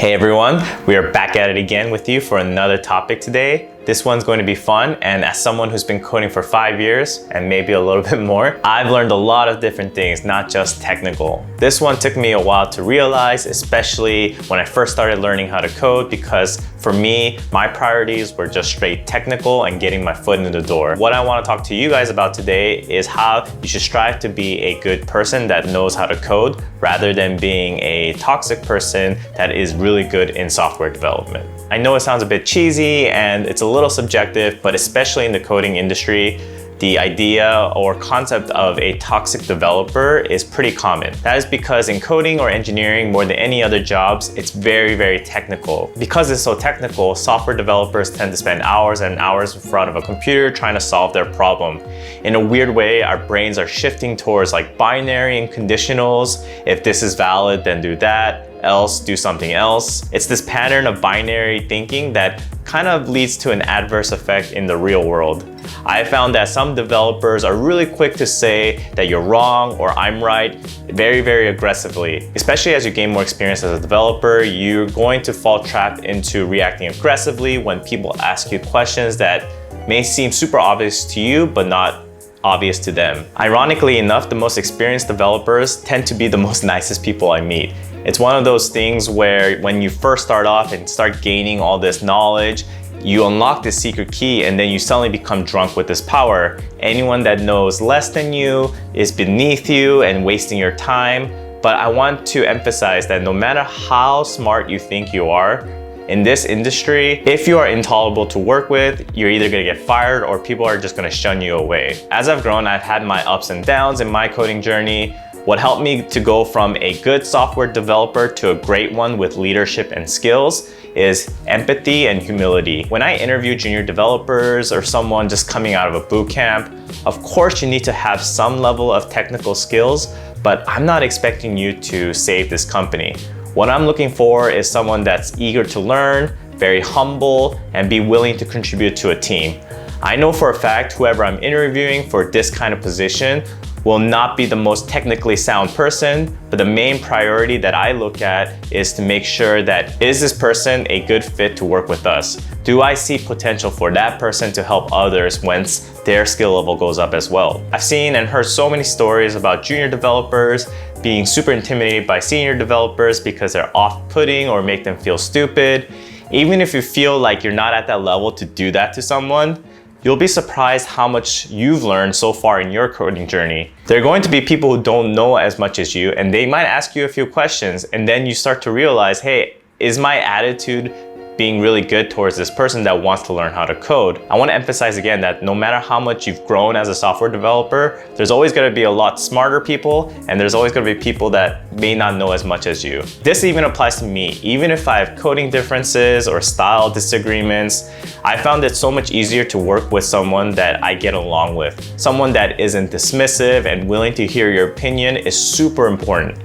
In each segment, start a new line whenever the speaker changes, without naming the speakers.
Hey everyone, we are back at it again with you for another topic today. This one's going to be fun, and as someone who's been coding for 5 years and maybe a little bit more, I've learned a lot of different things, not just technical. This one took me a while to realize, especially when I first started learning how to code, because for me, my priorities were just straight technical and getting my foot in the door. What I want to talk to you guys about today is how you should strive to be a good person that knows how to code rather than being a toxic person that is really good in software development. I know it sounds a bit cheesy and it's a little subjective, but especially in the coding industry, the idea or concept of a toxic developer is pretty common. That is because in coding or engineering, more than any other jobs, it's very, very technical. Because it's so technical, software developers tend to spend hours and hours in front of a computer trying to solve their problem. In a weird way, our brains are shifting towards like binary and conditionals. If this is valid, then do that, else do something else. It's this pattern of binary thinking that kind of leads to an adverse effect in the real world. I found that some developers are really quick to say that you're wrong or I'm right very, very aggressively. Especially as you gain more experience as a developer, you're going to fall trapped into reacting aggressively when people ask you questions that may seem super obvious to you, but not obvious to them. Ironically enough, the most experienced developers tend to be the most nicest people I meet. It's one of those things where when you first start off and start gaining all this knowledge, you unlock this secret key and then you suddenly become drunk with this power. Anyone that knows less than you is beneath you and wasting your time. But I want to emphasize that no matter how smart you think you are, in this industry, if you are intolerable to work with, you're either gonna get fired or people are just gonna shun you away. As I've grown, I've had my ups and downs in my coding journey. What helped me to go from a good software developer to a great one with leadership and skills is empathy and humility. When I interview junior developers or someone just coming out of a boot camp, of course you need to have some level of technical skills, but I'm not expecting you to save this company. What I'm looking for is someone that's eager to learn, very humble, and be willing to contribute to a team. I know for a fact whoever I'm interviewing for this kind of position will not be the most technically sound person, but the main priority that I look at is to make sure that is this person a good fit to work with us? Do I see potential for that person to help others once their skill level goes up as well? I've seen and heard so many stories about junior developers being super intimidated by senior developers because they're off-putting or make them feel stupid. Even if you feel like you're not at that level to do that to someone, you'll be surprised how much you've learned so far in your coding journey. There are going to be people who don't know as much as you, and they might ask you a few questions, and then you start to realize, hey, is my attitude being really good towards this person that wants to learn how to code? I want to emphasize again that no matter how much you've grown as a software developer, there's always going to be a lot smarter people, and there's always going to be people that may not know as much as you. This even applies to me. Even if I have coding differences or style disagreements, I found it so much easier to work with someone that I get along with. Someone that isn't dismissive and willing to hear your opinion is super important.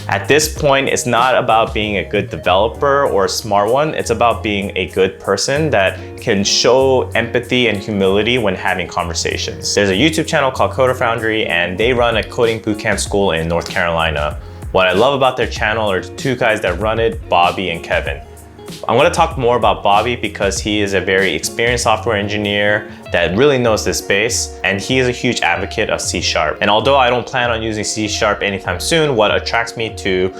At this point, it's not about being a good developer or a smart one. It's about being a good person that can show empathy and humility when having conversations. There's a YouTube channel called Coder Foundry, and they run a coding bootcamp school in North Carolina. What I love about their channel are the two guys that run it, Bobby and Kevin. I'm going to talk more about Bobby because he is a very experienced software engineer that really knows this space, and he is a huge advocate of C#. And although I don't plan on using C# anytime soon, what attracts me to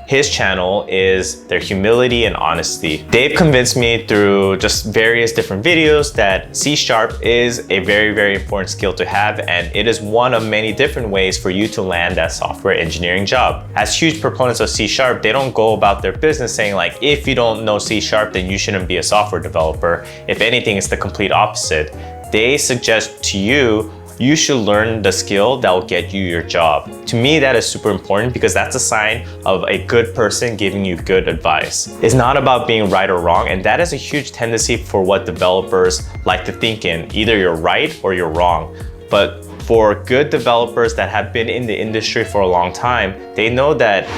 his channel is their humility and honesty. They've convinced me through just various different videos that C# is a very, very important skill to have, and it is one of many different ways for you to land that software engineering job. As huge proponents of C#, they don't go about their business saying like, if you don't know C#, then you shouldn't be a software developer. If anything, it's the complete opposite. They suggest to you, you should learn the skill that will get you your job. To me, that is super important because that's a sign of a good person giving you good advice. It's not about being right or wrong, and that is a huge tendency for what developers like to think in. Either you're right or you're wrong. But for good developers that have been in the industry for a long time, they know that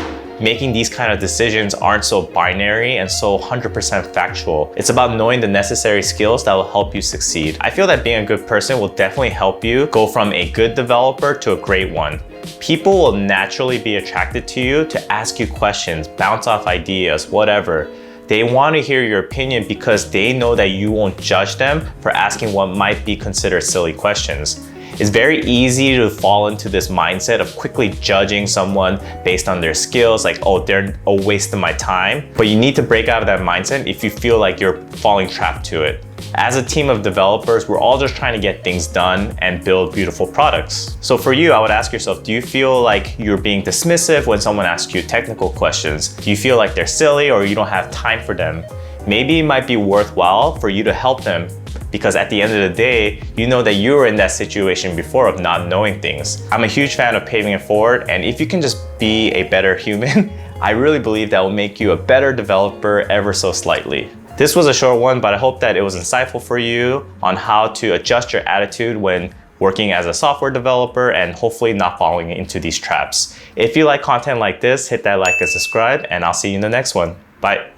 making these kind of decisions aren't so binary and so 100% factual. It's about knowing the necessary skills that will help you succeed. I feel that being a good person will definitely help you go from a good developer to a great one. People will naturally be attracted to you to ask you questions, bounce off ideas, whatever. They want to hear your opinion because they know that you won't judge them for asking what might be considered silly questions. It's very easy to fall into this mindset of quickly judging someone based on their skills, like, oh, they're a waste of my time. But you need to break out of that mindset if you feel like you're falling trapped to it. As a team of developers, we're all just trying to get things done and build beautiful products. So for you, I would ask yourself, do you feel like you're being dismissive when someone asks you technical questions? Do you feel like they're silly or you don't have time for them? Maybe it might be worthwhile for you to help them, because at the end of the day, you know that you were in that situation before of not knowing things. I'm a huge fan of paving it forward, and if you can just be a better human, I really believe that will make you a better developer ever so slightly. This was a short one, but I hope that it was insightful for you on how to adjust your attitude when working as a software developer and hopefully not falling into these traps. If you like content like this, hit that like and subscribe, and I'll see you in the next one. Bye.